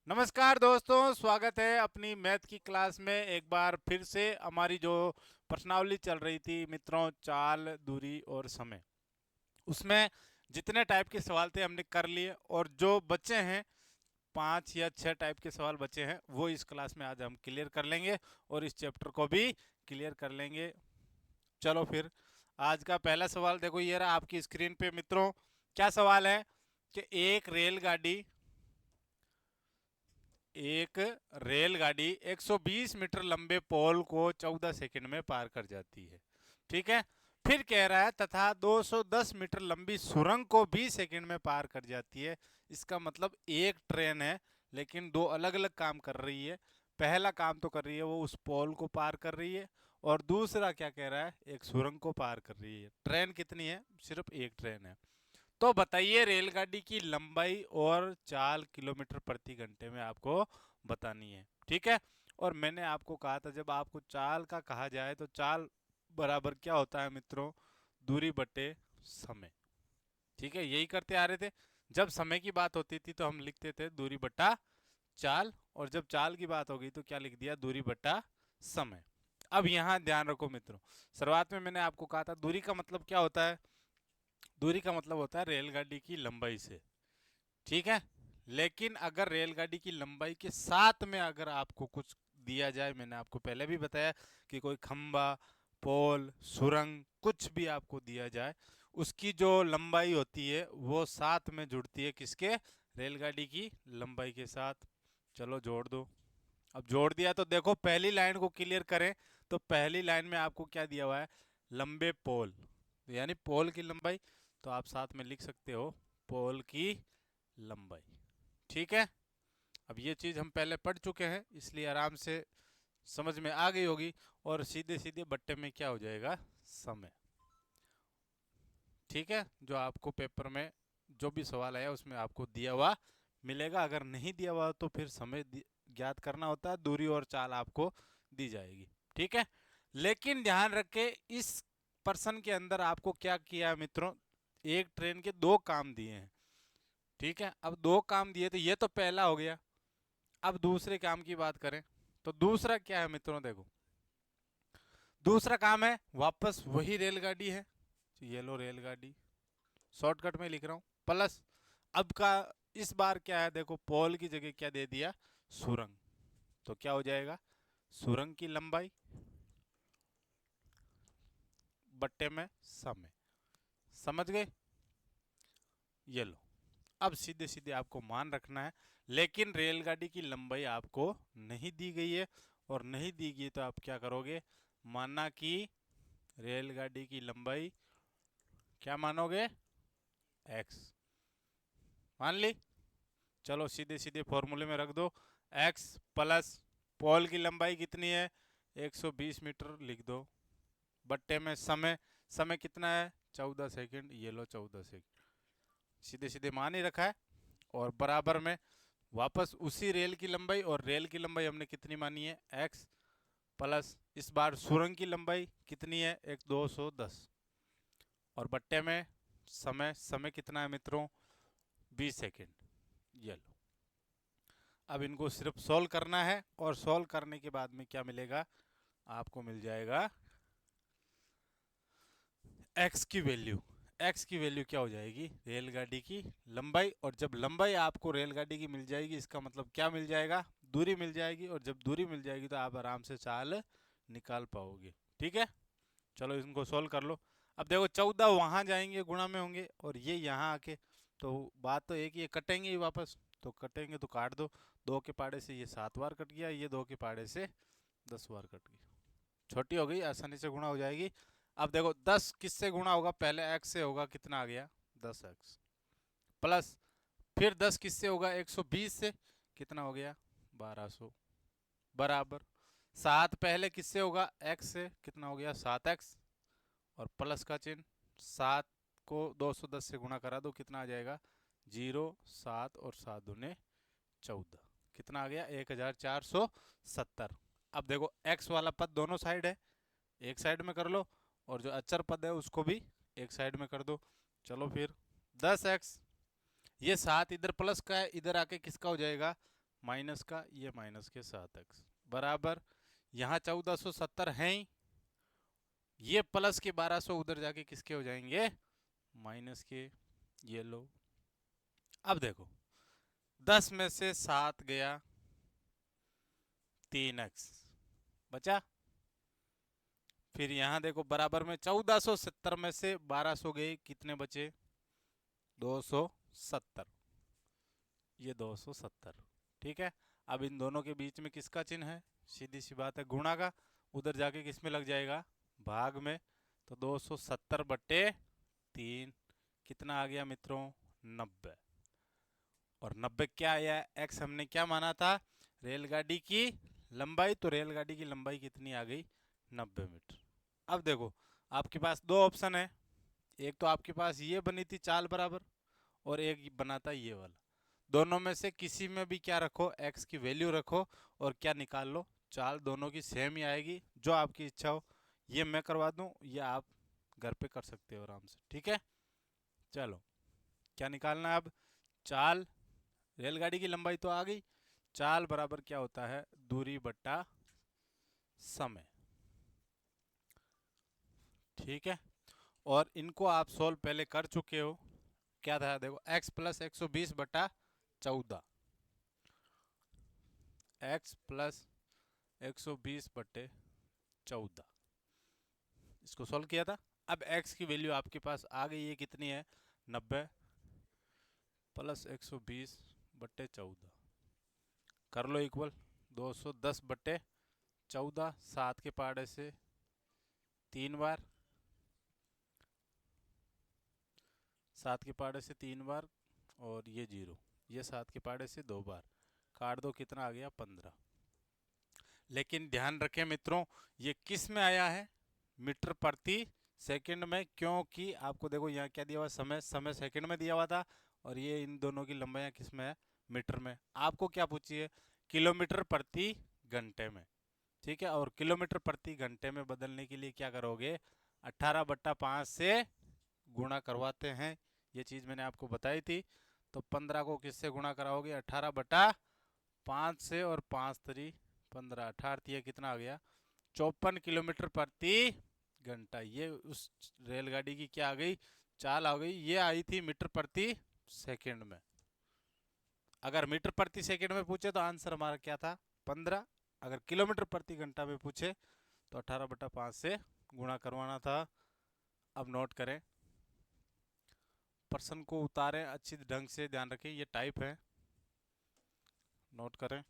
नमस्कार दोस्तों, स्वागत है अपनी मैथ की क्लास में। एक बार फिर से हमारी जो प्रश्नावली चल रही थी मित्रों, चाल, दूरी और समय, उसमें जितने टाइप के सवाल थे हमने कर लिए, और जो बचे हैं 5 या 6 टाइप के सवाल बचे हैं वो इस क्लास में आज हम क्लियर कर लेंगे और इस चैप्टर को भी क्लियर कर लेंगे। चलो फिर, आज का पहला सवाल देखो, ये रहा आपकी स्क्रीन पे मित्रों। क्या सवाल है कि एक रेलगाड़ी 120 मीटर लंबे पोल को 14 सेकंड में पार कर जाती है। ठीक है। फिर कह रहा है तथा 210 मीटर लंबी सुरंग को 20 सेकंड में पार कर जाती है। इसका मतलब एक ट्रेन है लेकिन दो अलग अलग काम कर रही है। पहला काम तो कर रही है वो उस पोल को पार कर रही है, और दूसरा क्या कह रहा है, एक सुरंग को पार कर रही है। ट्रेन कितनी है? सिर्फ एक ट्रेन है। तो बताइए रेलगाड़ी की लंबाई और चाल किलोमीटर प्रति घंटे में आपको बतानी है। ठीक है। और मैंने आपको कहा था जब आपको चाल का कहा जाए तो चाल बराबर क्या होता है मित्रों, दूरी बटे समय। ठीक है, यही करते आ रहे थे। जब समय की बात होती थी तो हम लिखते थे दूरी बटा चाल, और जब चाल की बात हो गई तो क्या लिख दिया, दूरी बटा समय। अब यहां ध्यान रखो मित्रों, शुरुआत में मैंने आपको कहा था दूरी का मतलब क्या होता है। दूरी का मतलब होता है रेलगाड़ी की लंबाई से। ठीक है। लेकिन अगर रेलगाड़ी की लंबाई के साथ में अगर आपको कुछ दिया जाए, मैंने आपको पहले भी बताया कि कोई खंबा, पोल, सुरंग कुछ भी आपको दिया जाए, उसकी जो लंबाई होती है वो साथ में जुड़ती है किसके, रेलगाड़ी की लंबाई के साथ। चलो जोड़ दो। अब जोड़ दिया तो देखो, पहली लाइन को क्लियर करें तो पहली लाइन में आपको क्या दिया हुआ है, लंबे पोल, यानी पोल की लंबाई। तो आप साथ में लिख सकते हो पोल की लंबाई। ठीक है। अब ये चीज हम पहले पढ़ चुके हैं इसलिए आराम से समझ में आ गई होगी, और सीधे सीधे बट्टे में क्या हो जाएगा, समय। ठीक है। जो आपको पेपर में जो भी सवाल आया उसमें आपको दिया हुआ मिलेगा। अगर नहीं दिया हुआ तो फिर समय ज्ञात करना होता है, दूरी और चाल आपको दी जाएगी। ठीक है। लेकिन ध्यान रखें, इस पर्सन के अंदर आपको क्या किया है मित्रों, एक ट्रेन के दो काम दिए हैं। ठीक है। अब दो काम दिए तो ये तो पहला हो गया। अब दूसरे काम की बात करें तो दूसरा क्या है मित्रों, देखो दूसरा काम है वापस वही रेलगाड़ी है, येलो रेलगाड़ी, शॉर्टकट में लिख रहा हूं, प्लस अब का इस बार क्या है, देखो पोल की जगह क्या दे दिया, सुरंग। तो क्या हो जाएगा, सुरंग की लंबाई बट्टे में समय। समझ गए? ये लो। अब सीधे सीधे आपको मान रखना है, लेकिन रेलगाड़ी की लंबाई आपको नहीं दी गई है, और नहीं दी गई तो आप क्या करोगे, मानना कि रेलगाड़ी की लंबाई क्या मानोगे, एक्स मान ली। चलो सीधे सीधे फॉर्मूले में रख दो, एक्स प्लस पोल की लंबाई कितनी है, 120 मीटर लिख दो, बट्टे में समय, समय कितना है 14 सेकंड, ये लो 14 सेकंड, सीधे सीधे मान ही रखा है। और बराबर में वापस उसी रेल की लंबाई, और रेल की लंबाई हमने कितनी मानी है, एक्स प्लस इस बार सुरंग की लंबाई कितनी है, एक 210, और बट्टे में समय, समय कितना है मित्रों, 20 सेकेंड। ये लो। अब इनको सिर्फ सॉल्व करना है, और सॉल्व करने के बाद में क्या मिलेगा, आपको मिल जाएगा एक्स की वैल्यू। एक्स की वैल्यू क्या हो जाएगी, रेलगाड़ी की लंबाई, और जब लंबाई आपको रेलगाड़ी की मिल जाएगी इसका मतलब क्या मिल जाएगा, दूरी मिल जाएगी, और जब दूरी मिल जाएगी तो आप आराम से चाल निकाल पाओगे। ठीक है। चलो इनको सोल्व कर लो। अब देखो 14 वहां जाएंगे गुणा में होंगे, और ये यहाँ आके, तो बात तो एक ही है, कटेंगे ही वापस, तो कटेंगे तो काट दो। 2 के पाड़े से ये 7 बार कट गया, ये 2 के पाड़े से 10 बार कट गया, छोटी हो गई, आसानी से गुणा हो जाएगी। अब देखो 10 किससे गुणा होगा, पहले एक्स से होगा, कितना आ गया 10x, प्लस फिर 10 किससे होगा, 120 से, कितना हो गया 1200, बराबर 7 पहले किससे होगा, x से, कितना हो गया 7x, और प्लस का चिन्ह, 7 को 210 से गुणा करा दो, कितना आ जाएगा 0, 7 और 7 दूने 14, कितना आ गया 1470। अब देखो x वाला पद दोनों साइड है, एक साइड में कर लो, और जो अचर पद है उसको भी एक साइड में कर दो। चलो फिर 10x, ये 7 इधर प्लस का है, इधर आके किसका हो जाएगा, माइनस का ये माइनस के 7x बराबर, यहाँ 1470 है ही, ये प्लस के 1200 उधर जाके किसके हो जाएंगे, माइनस के। ये लो, अब देखो 10 में से 7 गया, 3x बचा। फिर यहाँ देखो बराबर में 1470 में से 1200 गए, कितने बचे, 270, ये 270। ठीक है, अब इन दोनों के बीच में किसका चिन्ह है, सीधी सी बात है गुणा का, उधर जाके किस में लग जाएगा, भाग में। तो 270 बट्टे 3 कितना आ गया मित्रों, 90। और 90 क्या आया, एक्स हमने क्या माना था, रेलगाड़ी की लंबाई, तो रेलगाड़ी की लंबाई कितनी आ गई, 90 मीटर। अब देखो आपके पास दो ऑप्शन है, एक तो आपके पास ये बनी थी चाल बराबर, और एक बना था ये वाला। दोनों में से किसी में भी क्या रखो, एक्स की वैल्यू रखो और क्या निकाल लो, चाल दोनों की सेम ही आएगी, जो आपकी इच्छा हो। ये मैं करवा दूं, ये आप घर पे कर सकते हो आराम से। ठीक है, चलो क्या निकालना है अब, चाल, रेलगाड़ी की लंबाई तो आ गई, चाल बराबर क्या होता है, दूरी बट्टा समय। ठीक है, और इनको आप सोल्व पहले कर चुके हो, क्या था देखो, x प्लस 120 बटा 14, x प्लस 120 बटे 14, इसको सोल्व किया था। अब x की वैल्यू आपके पास आ गई है, कितनी है, 90 प्लस 120 बटे 14, कर लो इक्वल 210 बटे 14, 7 के पहाड़े से 3 बार, 7 के पहाड़े से 3 बार, और ये 0, ये 7 के पहाड़े से 2 बार, काट दो कितना आ गया, 15। लेकिन ध्यान रखें मित्रों, ये किस में आया है, मीटर प्रति सेकंड में, क्योंकि आपको देखो यहाँ क्या दिया हुआ, समय, समय सेकंड में दिया हुआ था, और ये इन दोनों की लंबाई किस में है, मीटर में। आपको क्या पूछिए, किलोमीटर प्रति घंटे में। ठीक है, और किलोमीटर प्रति घंटे में बदलने के लिए क्या करोगे, 18/5 से गुणा करवाते हैं, ये चीज मैंने आपको बताई थी। तो 15 को किससे गुणा कराओगे, 18/5 से, और 5 3 15, 18 कितना आ गया, 54 किलोमीटर प्रति घंटा। ये उस रेलगाड़ी की क्या आ गई, चाल आ गई, ये आई थी मीटर प्रति सेकंड में। अगर मीटर प्रति सेकंड में पूछे तो आंसर हमारा क्या था, 15। अगर किलोमीटर प्रति घंटा में पूछे तो 18/5 से गुणा करवाना था। अब नोट करें, प्रश्न को उतारें अच्छी ढंग से, ध्यान रखें ये टाइप है, नोट करें।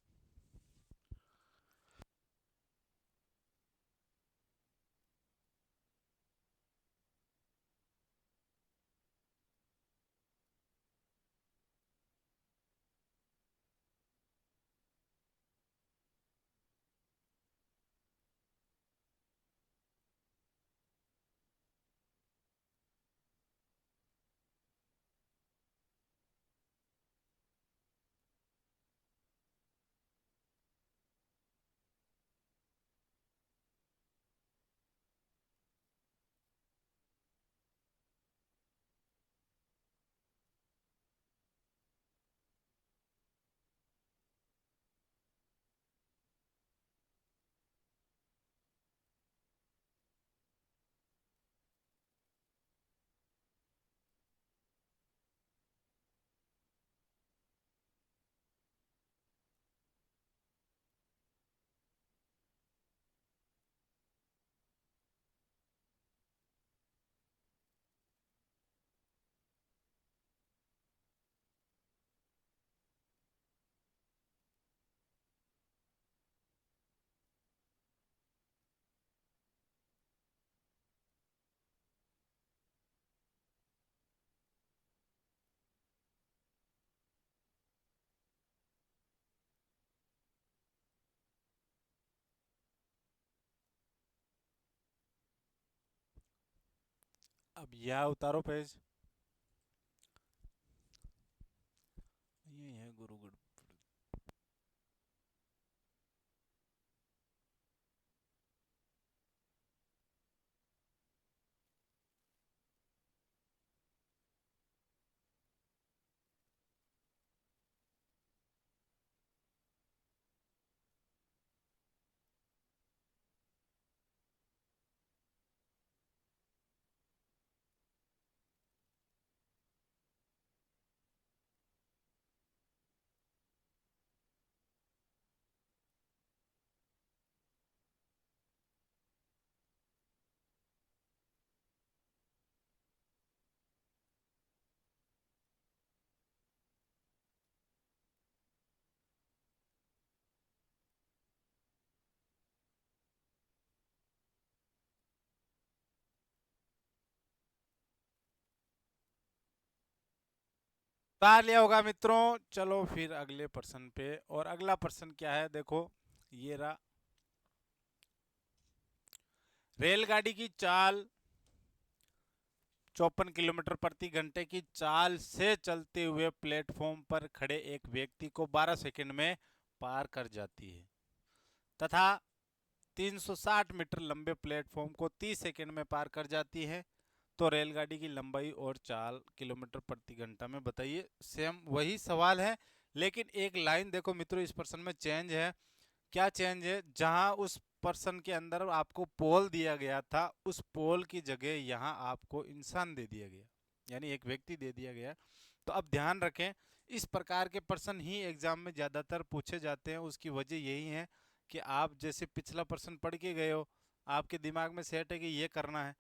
अब यह उतारो पेज, ये है गुरुगुरु। उतार लिया होगा मित्रों। चलो फिर अगले प्रश्न पे। और अगला प्रश्न क्या है, देखो ये रहा। रेलगाड़ी की चाल 54 किलोमीटर प्रति घंटे की चाल से चलते हुए प्लेटफॉर्म पर खड़े एक व्यक्ति को 12 सेकंड में पार कर जाती है तथा 360 मीटर लंबे प्लेटफॉर्म को 30 सेकंड में पार कर जाती है, तो रेलगाड़ी की लंबाई और चाल किलोमीटर प्रति घंटा में बताइए। सेम वही सवाल है, लेकिन एक लाइन देखो मित्रों इस प्रश्न में चेंज है। क्या चेंज है, जहां उस पर्सन के अंदर आपको पोल दिया गया था, उस पोल की जगह यहां आपको इंसान दे दिया गया, यानी एक व्यक्ति दे दिया गया। तो अब ध्यान रखें, इस प्रकार के प्रश्न ही एग्जाम में ज्यादातर पूछे जाते हैं। उसकी वजह यही है कि आप जैसे पिछला प्रश्न पढ़ के गए हो, आपके दिमाग में सेट है कि ये करना है।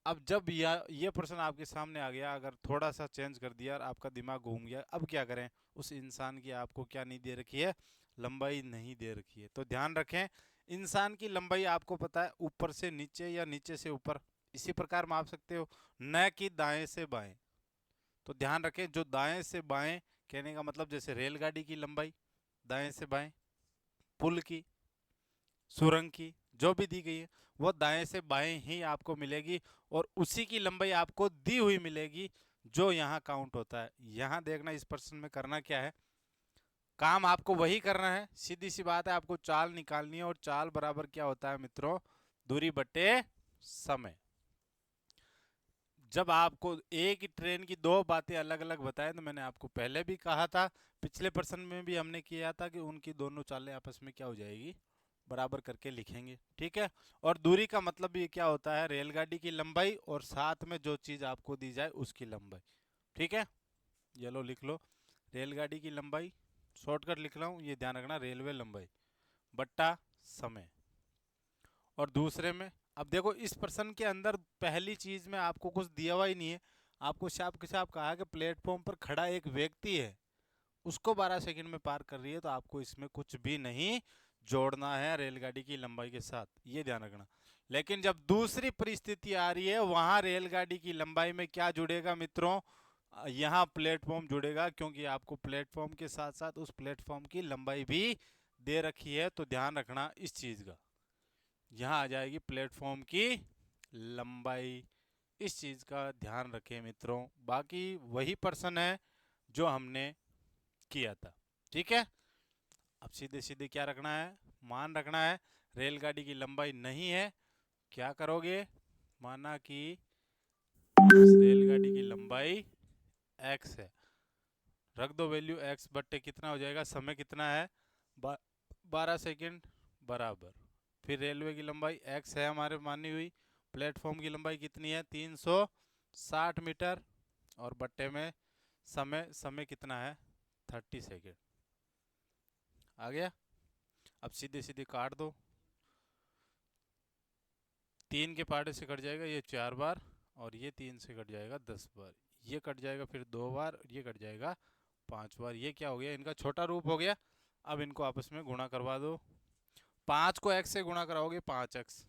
अब जब ये प्रश्न आपके सामने आ गया, अगर थोड़ा सा चेंज कर दिया और आपका दिमाग घूम गया, अब क्या करें। उस इंसान की आपको क्या नहीं दे रखी है, लंबाई नहीं दे रखी है। तो ध्यान रखें, इंसान की लंबाई आपको पता है ऊपर से नीचे या नीचे से ऊपर इसी प्रकार माप सकते हो, न कि दाएं से बाएं। तो ध्यान रखें, जो दाएं से बाएं कहने का मतलब जैसे रेलगाड़ी की लंबाई दाएं से बाएं, पुल की, सुरंग की जो भी दी गई है वो दाएं से बाएं ही आपको मिलेगी, और उसी की लंबाई आपको दी हुई मिलेगी जो यहाँ काउंट होता है। यहाँ देखना इस प्रश्न में करना क्या है, काम आपको वही करना है, सीधी सी बात है, आपको चाल निकालनी है। और चाल बराबर क्या होता है मित्रों, दूरी बटे समय। जब आपको एक ही ट्रेन की दो बातें अलग अलग बताएं, तो मैंने आपको पहले भी कहा था, पिछले प्रश्न में भी हमने किया था कि उनकी दोनों चालें आपस में क्या हो जाएगी, बराबर करके लिखेंगे। ठीक है। और दूरी का मतलब ये क्या होता है, रेलगाड़ी की लंबाई और साथ में जो चीज आपको दी जाए उसकी लंबाई। ठीक है, ये लो लिख लो, रेलगाड़ी की लंबाई, शॉर्टकट लिख रहा हूँ, ये ध्यान रखना, रेलवे लंबाई बट्टा समय। और दूसरे में, अब देखो इस प्रश्न के अंदर पहली चीज में आपको कुछ दिया हुआ ही नहीं है। आपको साफ कहा कि प्लेटफॉर्म पर खड़ा एक व्यक्ति है, उसको 12 सेकंड में पार कर रही है, तो आपको इसमें कुछ भी नहीं जोड़ना है रेलगाड़ी की लंबाई के साथ, ये ध्यान रखना। लेकिन जब दूसरी परिस्थिति आ रही है, वहां रेलगाड़ी की लंबाई में क्या जुड़ेगा मित्रों, यहाँ प्लेटफॉर्म जुड़ेगा, क्योंकि आपको प्लेटफॉर्म के साथ साथ उस प्लेटफॉर्म की लंबाई भी दे रखी है। तो ध्यान रखना इस चीज का, यहाँ आ जाएगी प्लेटफॉर्म की लंबाई, इस चीज का ध्यान रखें मित्रों। बाकी वही प्रश्न है जो हमने किया था। ठीक है, अब सीधे सीधे क्या रखना है, मान रखना है रेलगाड़ी की लंबाई नहीं है। क्या करोगे, माना कि इस रेलगाड़ी की लंबाई x है, रख दो वैल्यू x बट्टे कितना हो जाएगा, समय कितना है 12 सेकंड बराबर। फिर रेलवे की लंबाई x है हमारे मानी हुई, प्लेटफॉर्म की लंबाई कितनी है 360 मीटर, और बट्टे में समय, समय कितना है 30 सेकंड। आ गया। अब सीधे सीधे काट दो, 3 के पार्ट से कट जाएगा ये 4 बार, और ये 3 से कट जाएगा 10 बार, ये कट जाएगा फिर 2 बार, ये कट जाएगा 5 बार। ये क्या हो गया, इनका छोटा रूप हो गया। अब इनको आपस में गुणा करवा दो, 5 को x से गुणा कराओगे 5x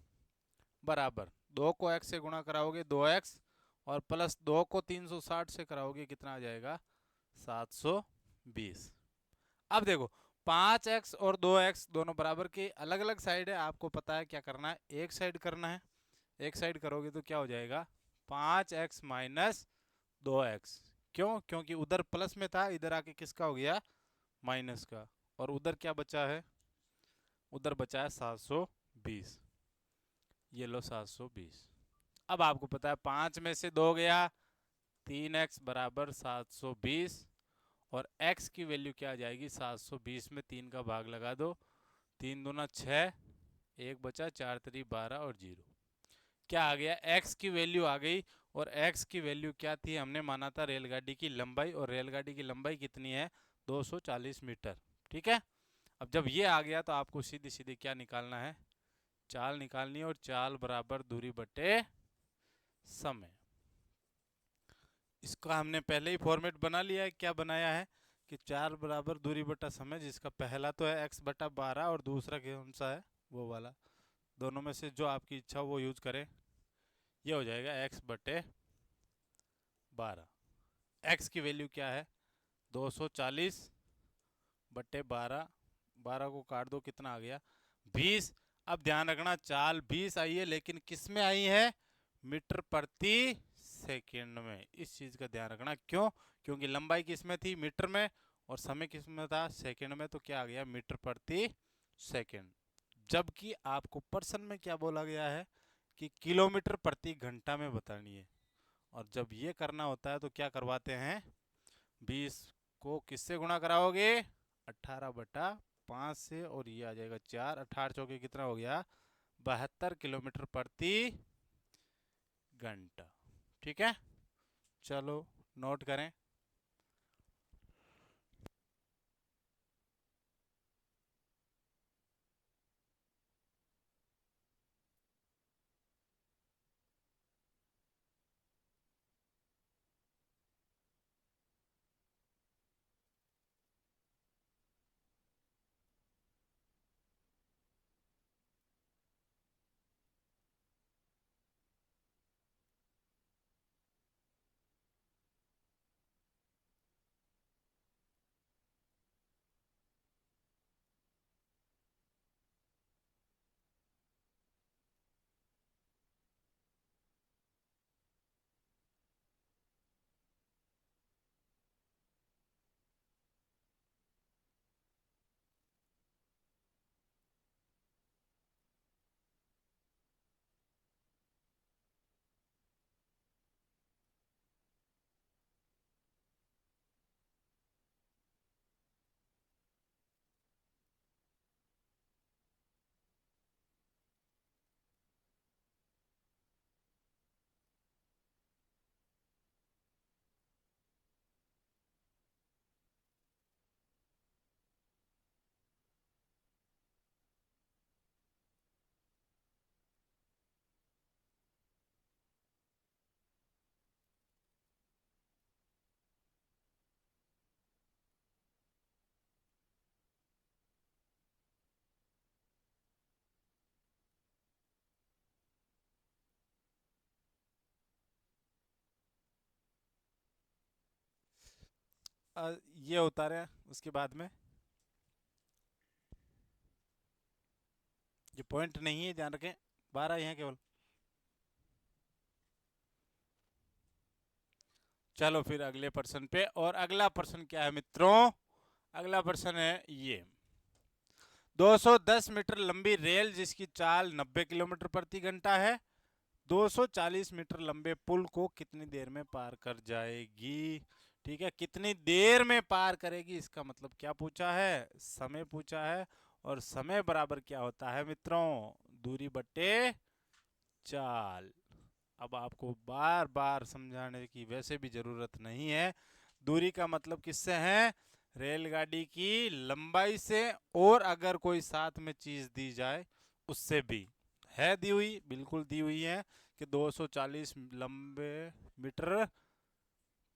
बराबर, 2 को x से गुणा कराओगे 2x, और प्लस 2 को 360 से कराओगे कितना आ जाएगा 720। अब देखो 5x और 2x दोनों बराबर के अलग अलग साइड है, आपको पता है क्या करना है, एक साइड करना है। एक साइड करोगे तो क्या हो जाएगा 5x माइनस 2x। क्यों, क्योंकि उधर प्लस में था, इधर आके किसका हो गया माइनस का, और उधर क्या बचा है, उधर बचा है 720। ये लो 720। अब आपको पता है 5 में से 2 गया, 3x बराबर 720, और x की वैल्यू क्या आ जाएगी 720 में 3 का भाग लगा दो, 3 दूना 6, 1 बचा, 4 3 12 और 0। क्या आ गया, x की वैल्यू आ गई। और x की वैल्यू क्या थी, हमने माना था रेलगाड़ी की लंबाई, और रेलगाड़ी की लंबाई कितनी है 240 मीटर। ठीक है। अब जब ये आ गया तो आपको सीधी सीधी क्या निकालना है, चाल निकालनी है, और चाल बराबर दूरी बटे समय। इसका हमने पहले ही फॉर्मेट बना लिया है। क्या बनाया है कि चाल बराबर दूरी बटा समय, जिसका पहला तो है x बटा 12 और दूसरा कौन सा है वो वाला, दोनों में से जो आपकी इच्छा वो यूज करें। ये हो जाएगा x बटे 12। x की वैल्यू क्या है 240 बट्टे 12, 12 को काट दो, कितना आ गया 20। अब ध्यान रखना चाल 20 आई है, लेकिन किस में आई है, मीटर प्रति सेकंड में। इस चीज का ध्यान रखना, क्यों, क्योंकि लंबाई किस में थी, मीटर में, और समय किस में था, सेकंड में, तो क्या आ गया, मीटर प्रति सेकंड। जबकि आपको पर्सन में क्या बोला गया है कि किलोमीटर प्रति घंटा में बतानी है। और जब ये करना होता है तो क्या करवाते हैं, 20 को किससे गुणा कराओगे, 18/5 से, और ये आ जाएगा 4, 18 चौके कितना हो गया, 72 किलोमीटर प्रति घंटा। ठीक है, चलो नोट करें। ये उतारे उसके बाद में, ये पॉइंट नहीं है, ध्यान रखें, 12 ही हैं केवल। चलो फिर अगले प्रश्न पे, और अगला प्रश्न क्या है मित्रों, अगला प्रश्न है ये, 210 मीटर लंबी रेल जिसकी चाल 90 किलोमीटर प्रति घंटा है, 240 मीटर लंबे पुल को कितनी देर में पार कर जाएगी। ठीक है, कितनी देर में पार करेगी, इसका मतलब क्या पूछा है, समय पूछा है। और समय बराबर क्या होता है मित्रों, दूरी बट्टे चाल। अब आपको बार बार समझाने की वैसे भी जरूरत नहीं है। दूरी का मतलब किससे है, रेलगाड़ी की लंबाई से, और अगर कोई साथ में चीज दी जाए उससे भी। है दी हुई, बिल्कुल दी हुई है कि 240 लंबे मीटर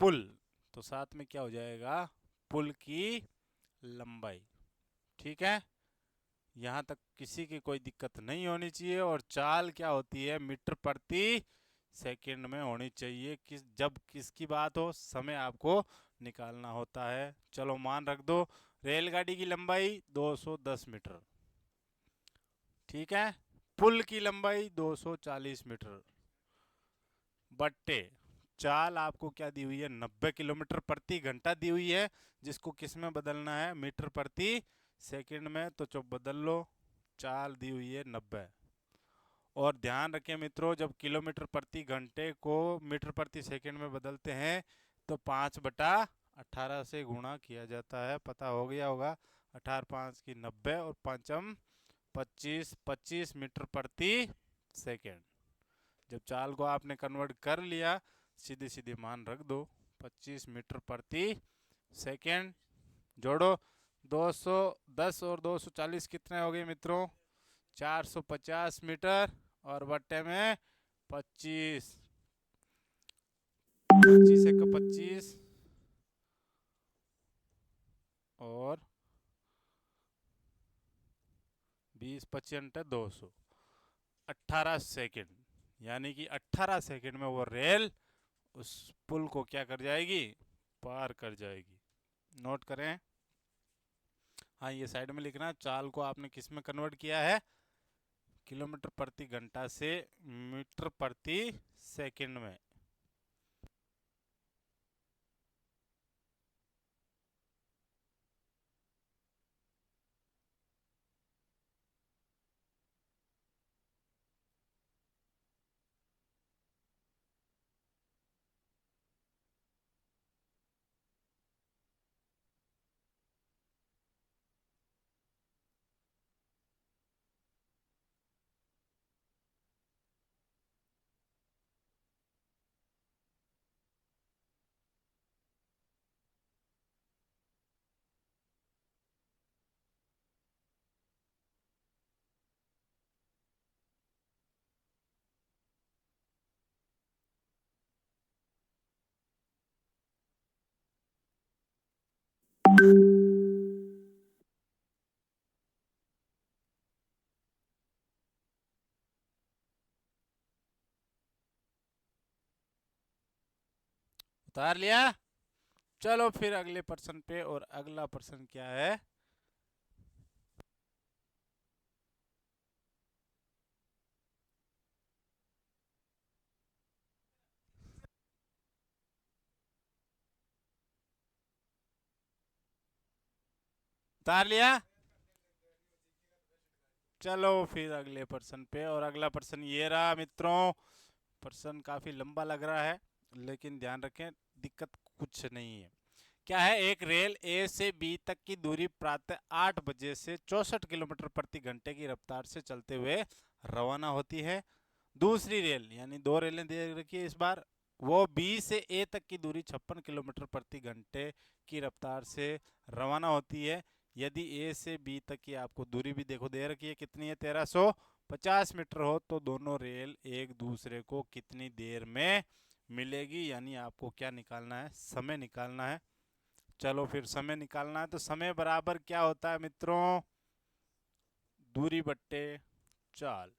पुल, तो साथ में क्या हो जाएगा, पुल की लंबाई। ठीक है, यहाँ तक किसी की कोई दिक्कत नहीं होनी चाहिए। और चाल क्या होती है, मीटर प्रति सेकंड में होनी चाहिए, किस जब किसकी बात हो, समय आपको निकालना होता है। चलो मान रख दो, रेलगाड़ी की लंबाई 210 मीटर, ठीक है, पुल की लंबाई 240 मीटर, बट्टे चाल आपको क्या दी हुई है, 90 किलोमीटर प्रति घंटा दी हुई है, जिसको किस में बदलना है, मीटर प्रति सेकंड में। तो जो बदल लो, चाल दी हुई है 90। और ध्यान रखें मित्रों, जब किलोमीटर प्रति घंटे को मीटर प्रति सेकंड में बदलते हैं तो 5/18 से गुणा किया जाता है, पता हो गया होगा। 18×5 की 90, और पंचम 25, 25 मीटर प्रति सेकंड। जब चाल को आपने कन्वर्ट कर लिया, सीधे सीधे मान रख दो, 25 मीटर प्रति सेकंड, जोड़ो 210 और 240 कितने हो गए मित्रों, 450 मीटर, और बट्टे में 25, 25 एक 25, और 20, 25 200, 18 सेकंड। यानी कि 18 सेकंड में वो रेल उस पुल को क्या कर जाएगी, पार कर जाएगी। नोट करें। हाँ, ये साइड में लिखना, चाल को आपने किस में कन्वर्ट किया है, किलोमीटर प्रति घंटा से मीटर प्रति सेकंड में। उतार लिया। चलो फिर अगले प्रश्न पे, और अगला प्रश्न क्या है, उतार लिया। चलो फिर अगले प्रश्न पे, और अगला प्रश्न ये रहा मित्रों। प्रश्न काफी लंबा लग रहा है, लेकिन ध्यान रखें, दिक्कत कुछ नहीं है। क्या है, एक रेल ए से बी तक की दूरी प्रातः 8 बजे से 64 किलोमीटर प्रति घंटे की रफ्तार से चलते हुए रवाना होती है। दूसरी रेल, यानी दो रेलें दे रखी है इस बार, वो बी से ए तक की दूरी 56 किलोमीटर प्रति घंटे की रफ्तार से रवाना होती है। यदि ए से बी तक की आपको दूरी भी देखो दे रखी है, कितनी है, 1350 मीटर हो, तो दोनों रेल एक दूसरे को कितनी देर में मिलेगी, यानी आपको क्या निकालना है, समय निकालना है। चलो फिर समय निकालना है, तो समय बराबर क्या होता है मित्रों, दूरी बट्टे चाल।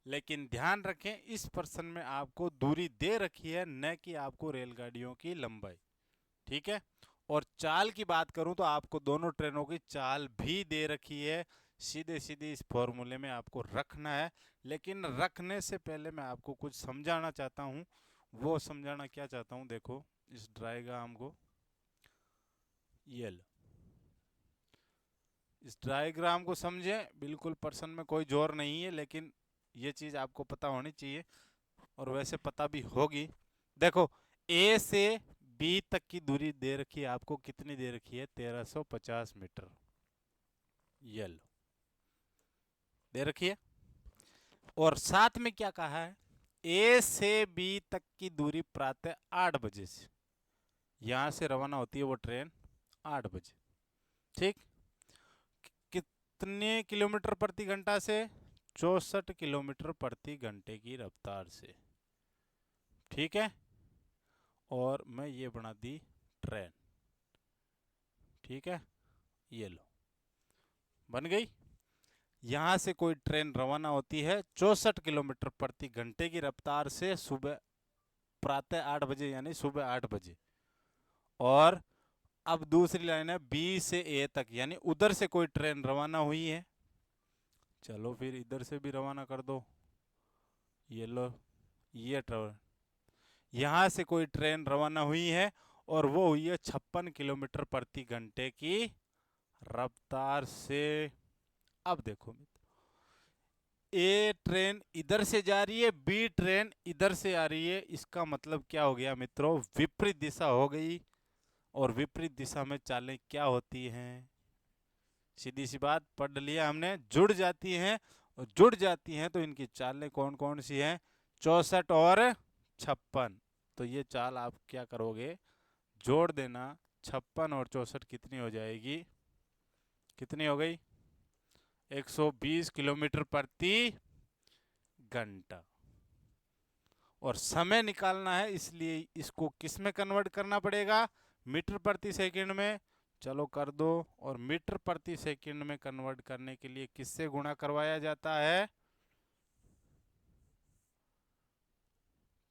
लेकिन ध्यान रखें, इस प्रश्न में आपको दूरी दे रखी है, न कि आपको रेलगाड़ियों की लंबाई। ठीक है, और चाल की बात करूं तो आपको दोनों ट्रेनों की चाल भी दे रखी है। सीधे सीधे इस फॉर्मूले में आपको रखना है। लेकिन रखने से पहले मैं आपको कुछ समझाना चाहता हूं। वो समझाना क्या चाहता हूं, देखो इस डायग्राम को, ये लो, इस डायग्राम को समझें। बिल्कुल प्रश्न में कोई जोर नहीं है, लेकिन ये चीज आपको पता होनी चाहिए, और वैसे पता भी होगी। देखो, ए से बी तक की दूरी दे रखी है आपको, कितनी दे रखी है, 1350 मीटर, ये लो दे रखी है। और साथ में क्या कहा है, ए से बी तक की दूरी प्रातः 8 बजे से, यहां से रवाना होती है वो ट्रेन 8 बजे। ठीक, कितने किलोमीटर प्रति घंटा से, 64 किलोमीटर प्रति घंटे की रफ्तार से। ठीक है, और मैं ये बना दी ट्रेन। ठीक है, ये लो बन गई। यहां से कोई ट्रेन रवाना होती है 64 किलोमीटर प्रति घंटे की रफ्तार से, सुबह प्रातः 8 बजे, यानी सुबह 8 बजे। और अब दूसरी लाइन है, बी से ए तक, यानी उधर से कोई ट्रेन रवाना हुई है। चलो फिर इधर से भी रवाना कर दो, ये लो, ये ट्रेन, यहां से कोई ट्रेन रवाना हुई है, और वो हुई है 56 किलोमीटर प्रति घंटे की रफ्तार से। अब देखो, ए ट्रेन इधर से जा रही है, बी ट्रेन इधर से आ रही है, इसका मतलब क्या हो गया मित्रों, विपरीत दिशा हो गई। और विपरीत दिशा में चालें क्या होती हैं, सीधी सी बात, पढ़ लिया हमने, जुड़ जाती हैं। और जुड़ जाती हैं तो इनकी चालें कौन कौन सी हैं, 64 और 56। तो ये चाल आप क्या करोगे, जोड़ देना, 56 और 64 कितनी हो जाएगी, कितनी हो गई, 120 किलोमीटर प्रति घंटा। और समय निकालना है, इसलिए इसको किस में कन्वर्ट करना पड़ेगा, मीटर प्रति सेकंड में। चलो कर दो, और मीटर प्रति सेकंड में कन्वर्ट करने के लिए किससे गुणा करवाया जाता है,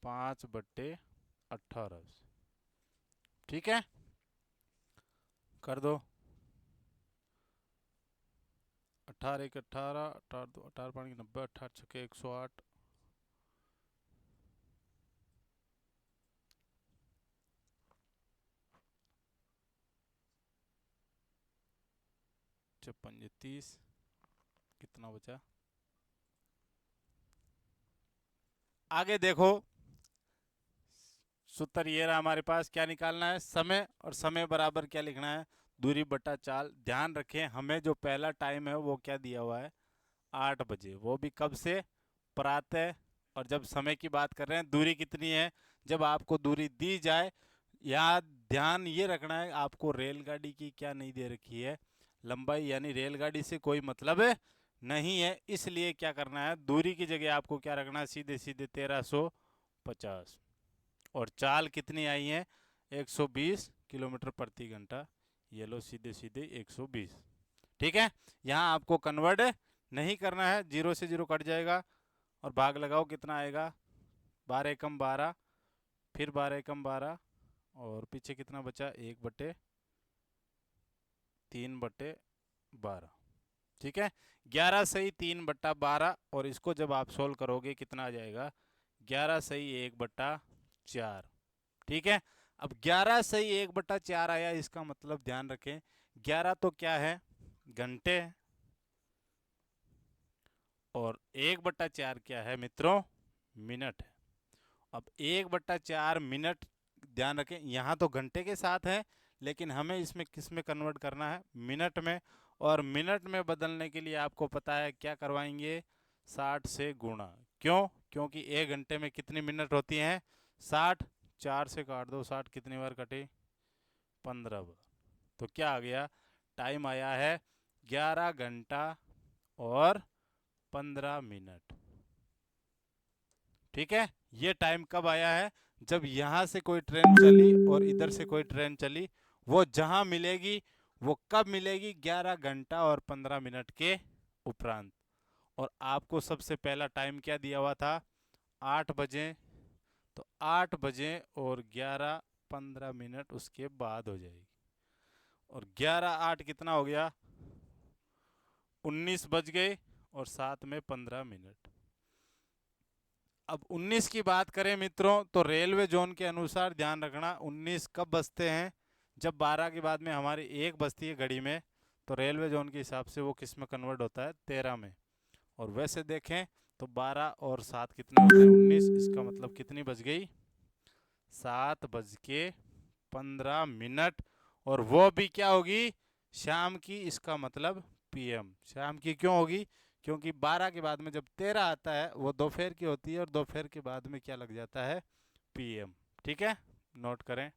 5/18। ठीक है, कर दो। 18 एक 18, 18 दो 18 पानी 90, 18 छक्के 108, 56 30, कितना बचा? आगे देखो, सूत्र ये रहा हमारे पास। क्या निकालना है? समय, और समय बराबर क्या लिखना है? दूरी बटा चाल। ध्यान रखें, हमें जो पहला टाइम है वो क्या दिया हुआ है? 8 बजे। वो भी कब से? प्रातः। और जब समय की बात कर रहे हैं, दूरी कितनी है? जब आपको दूरी दी जाए, याद ध्यान ये रखना है, आपको रेलगाड़ी की क्या नहीं दे रखी है? लंबाई, यानी रेलगाड़ी से कोई मतलब नहीं है। इसलिए क्या करना है? दूरी की जगह आपको क्या रखना है? सीधे सीधे 1350। और चाल कितनी आई है? 120 किलोमीटर प्रति घंटा। ये लो, सीधे सीधे 120। ठीक है, यहाँ आपको कन्वर्ट नहीं करना है, जीरो से जीरो कट जाएगा और भाग लगाओ, कितना आएगा? 12 एकम 12, फिर 12 एकम 12, और पीछे कितना बचा? 1/3/12। ठीक है, 11 सही 3/12, और इसको जब आप सोल्व करोगे कितना आ जाएगा? 11 सही 1/4। ठीक है, अब 11 सही 1/4 आया, इसका मतलब ध्यान रखें, 11 तो क्या है? घंटे है, और 1/4 क्या है मित्रों? मिनट है। अब 1/4 मिनट, ध्यान रखें, यहाँ तो घंटे के साथ है, लेकिन हमें इसमें किस में कन्वर्ट करना है? मिनट में। और मिनट में बदलने के लिए आपको पता है क्या करवाएंगे? 60 से गुणा। क्यों? क्योंकि 1 घंटे में कितनी मिनट होती हैं? 60। 4 से काट दो, 60 कितनी बार कटे? 15 बार। तो क्या आ गया? टाइम आया है 11 घंटा और 15 मिनट। ठीक है, ये टाइम कब आया है? जब यहां से कोई ट्रेन चली और इधर से कोई ट्रेन चली, वो जहां मिलेगी वो कब मिलेगी? 11 घंटा और 15 मिनट के उपरांत। और आपको सबसे पहला टाइम क्या दिया हुआ था? 8 बजे। तो 8 बजे और 11:15 उसके बाद हो जाएगी। और 11 8 कितना हो गया? 19 बज गए, और साथ में 15 मिनट। अब 19 की बात करें मित्रों, तो रेलवे जोन के अनुसार ध्यान रखना, 19 कब बजते हैं? जब 12 के बाद में हमारी 1 बजती है घड़ी में, तो रेलवे जोन के हिसाब से वो किस में कन्वर्ट होता है? 13 में। और वैसे देखें तो 12 और 7 कितने होते हैं? 19। इसका मतलब कितनी बज गई? 7:15। और वो भी क्या होगी? शाम की। इसका मतलब पीएम। शाम की क्यों होगी? क्योंकि 12 के बाद में जब 13 आता है वो दोपहर की होती है, और दोपहर के बाद में क्या लग जाता है? पीएम। ठीक है, नोट करें।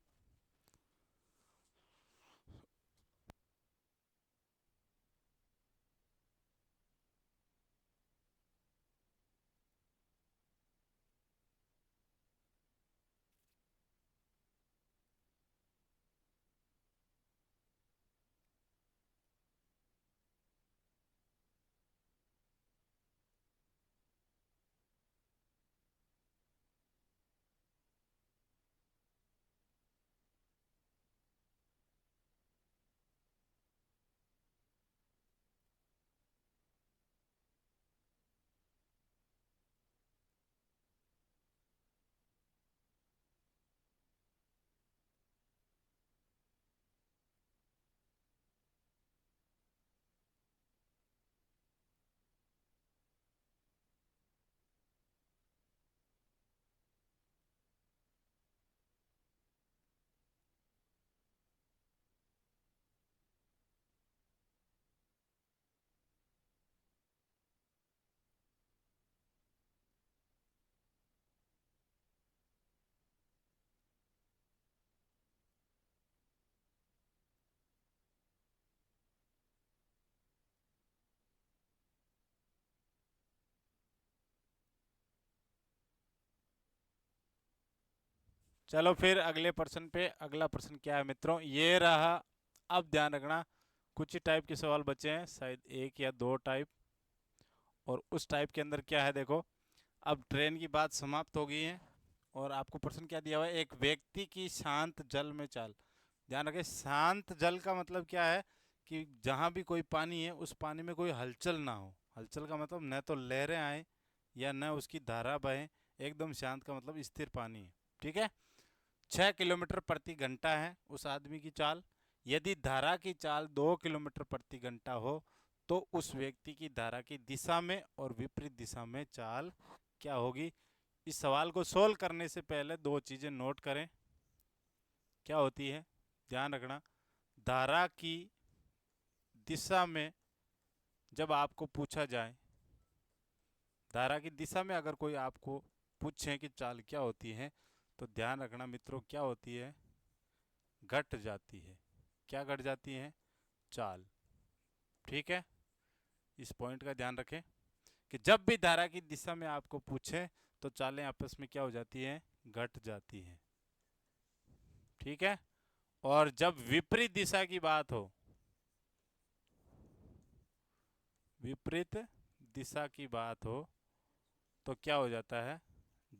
चलो फिर अगले प्रश्न पे। अगला प्रश्न क्या है मित्रों? ये रहा। अब ध्यान रखना, कुछ ही टाइप के सवाल बचे हैं, शायद एक या दो टाइप। और उस टाइप के अंदर क्या है देखो, अब ट्रेन की बात समाप्त हो गई है, और आपको प्रश्न क्या दिया हुआ है? एक व्यक्ति की शांत जल में चाल। ध्यान रखें, शांत जल का मतलब क्या है कि जहां भी कोई पानी है उस पानी में कोई हलचल ना हो। हलचल का मतलब न तो लहरें आए या न उसकी धारा बहे। एकदम शांत का मतलब स्थिर पानी है। ठीक है। 6 किलोमीटर प्रति घंटा है उस आदमी की चाल। यदि धारा की चाल 2 किलोमीटर प्रति घंटा हो तो उस व्यक्ति की धारा की दिशा में और विपरीत दिशा में चाल क्या होगी। इस सवाल को सोल्व करने से पहले दो चीजें नोट करें। क्या होती है, ध्यान रखना। धारा की दिशा में जब आपको पूछा जाए, धारा की दिशा में अगर कोई आपको पूछे कि चाल क्या होती है, तो ध्यान रखना मित्रों, क्या होती है, घट जाती है। क्या घट जाती है, चाल। ठीक है। इस पॉइंट का ध्यान रखें कि जब भी धारा की दिशा में आपको पूछे तो चालें आपस में क्या हो जाती हैं, घट जाती हैं। ठीक है। और जब विपरीत दिशा की बात हो, विपरीत दिशा की बात हो तो क्या हो जाता है,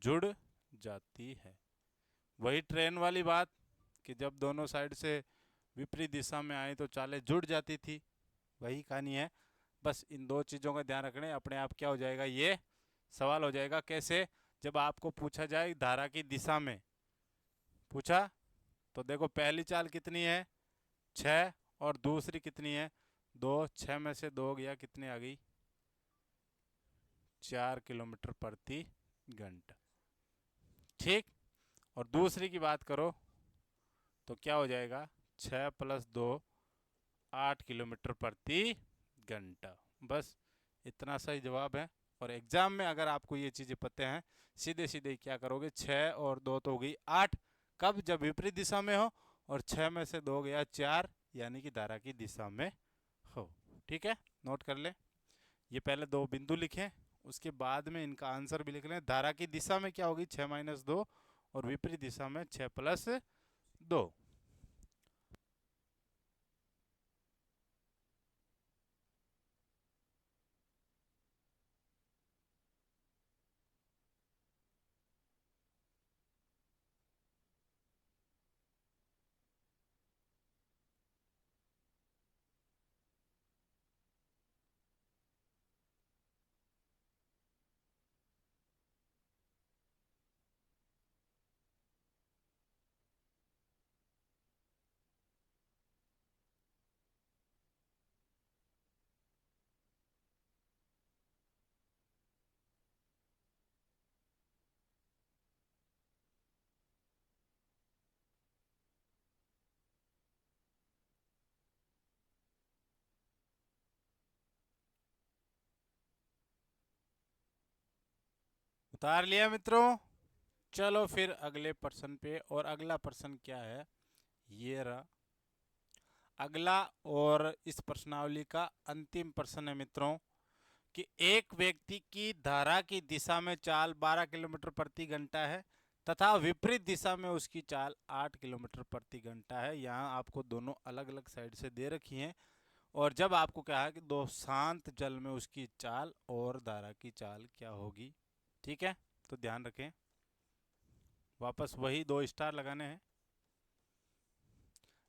जुड़ जाती है। वही ट्रेन वाली बात कि जब दोनों साइड से विपरीत दिशा में आए तो चालें जुड़ जाती थी। वही कहानी है। बस इन दो चीज़ों का ध्यान रखने, अपने आप क्या हो जाएगा, ये सवाल हो जाएगा। कैसे, जब आपको पूछा जाए धारा की दिशा में पूछा तो देखो पहली चाल कितनी है, 6, और दूसरी कितनी है, 2। 6 में से 2 गया, कितनी आ गई, 4 किलोमीटर प्रति घंटा। ठीक। और दूसरी की बात करो तो क्या हो जाएगा, 6 + 2 8 किलोमीटर प्रति घंटा। बस इतना सही जवाब है। और एग्जाम में अगर आपको ये चीज़ें पता हैं, सीधे सीधे क्या करोगे, 6 और 2 तो हो गई 8। कब, जब विपरीत दिशा में हो और 6 में से 2 गया 4, यानी कि धारा की दिशा में हो। ठीक है, नोट कर ले। ये पहले दो बिंदु लिखें, उसके बाद में इनका आंसर भी लिख लें। धारा की दिशा में क्या होगी, 6 - 2, और विपरीत दिशा में 6 + 2। उतार लिया मित्रों। चलो फिर अगले प्रश्न पे। और अगला प्रश्न क्या है, ये रहा अगला, और इस प्रश्नावली का अंतिम प्रश्न है मित्रों कि एक व्यक्ति की धारा की दिशा में चाल 12 किलोमीटर प्रति घंटा है तथा विपरीत दिशा में उसकी चाल 8 किलोमीटर प्रति घंटा है। यहाँ आपको दोनों अलग अलग साइड से दे रखी हैं। और जब आपको कहा है कि दो शांत जल में उसकी चाल और धारा की चाल क्या होगी। ठीक है, तो ध्यान रखें, वापस वही 2 स्टार लगाने हैं।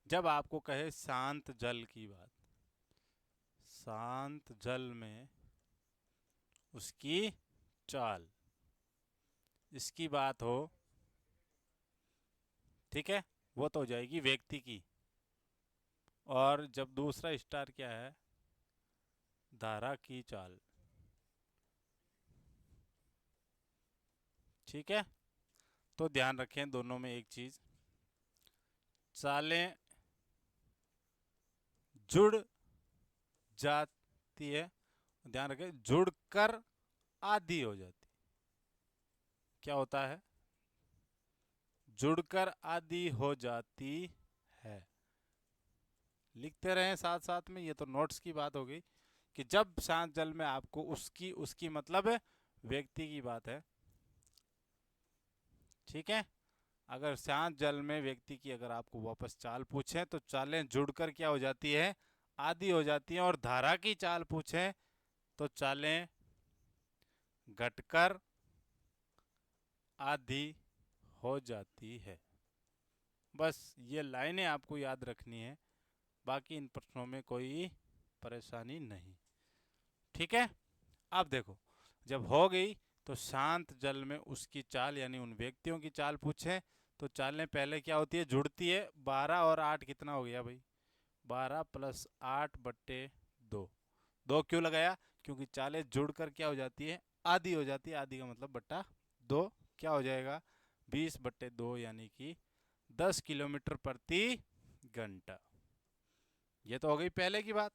जब आपको कहे शांत जल की बात, शांत जल में उसकी चाल, इसकी बात हो, ठीक है, वो तो हो जाएगी व्यक्ति की। और जब दूसरा स्टार क्या है, धारा की चाल। ठीक है, तो ध्यान रखें दोनों में एक चीज, चालें जुड़ जाती है। ध्यान रखें, जुड़कर आधी हो जाती। क्या होता है, जुड़कर आधी हो जाती है। लिखते रहें साथ साथ में, ये तो नोट्स की बात हो गई कि जब शांत जल में आपको उसकी उसकी मतलब व्यक्ति की बात है। ठीक है, अगर शांत जल में व्यक्ति की अगर आपको वापस चाल पूछे तो चालें जुड़कर क्या हो जाती है, आधी हो जाती हैं। और धारा की चाल पूछे तो चालें घटकर आधी हो जाती है। बस ये लाइनें आपको याद रखनी है, बाकी इन प्रश्नों में कोई परेशानी नहीं। ठीक है। अब देखो, जब हो गई तो शांत जल में उसकी चाल यानी उन व्यक्तियों की चाल पूछे तो चालें पहले क्या होती है, जुड़ती है। 12 और 8 कितना हो गया भाई, 12 प्लस 8/2। 2 क्यों लगाया, क्योंकि चालें जुड़कर क्या हो जाती है, आधी हो जाती है। आधी का मतलब बट्टा 2, क्या हो जाएगा 20/2 यानी कि 10 किलोमीटर प्रति घंटा। ये तो हो गई पहले की बात।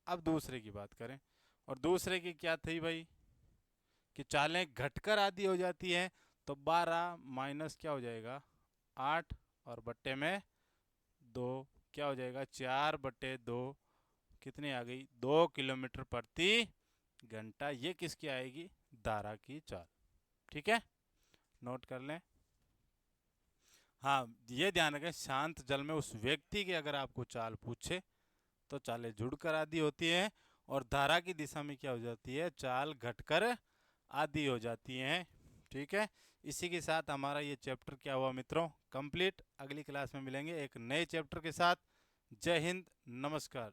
अब दूसरे की बात करें, और दूसरे की क्या थी भाई, कि चालें घटकर आधी हो जाती हैं। तो 12 माइनस क्या हो जाएगा 8 और बट्टे में 2, क्या हो जाएगा 4/2। कितनी आ गई, 2 किलोमीटर प्रति घंटा। ये किसकी आएगी, धारा की चाल। ठीक है, नोट कर लें। हाँ, ये ध्यान रखें, शांत जल में उस व्यक्ति की अगर आपको चाल पूछे तो चालें जुड़कर आधी होती हैं, और धारा की दिशा में क्या हो जाती है, चाल घटकर आधी हो जाती हैं। ठीक है, इसी के साथ हमारा ये चैप्टर क्या हुआ मित्रों, कंप्लीट। अगली क्लास में मिलेंगे एक नए चैप्टर के साथ। जय हिंद, नमस्कार।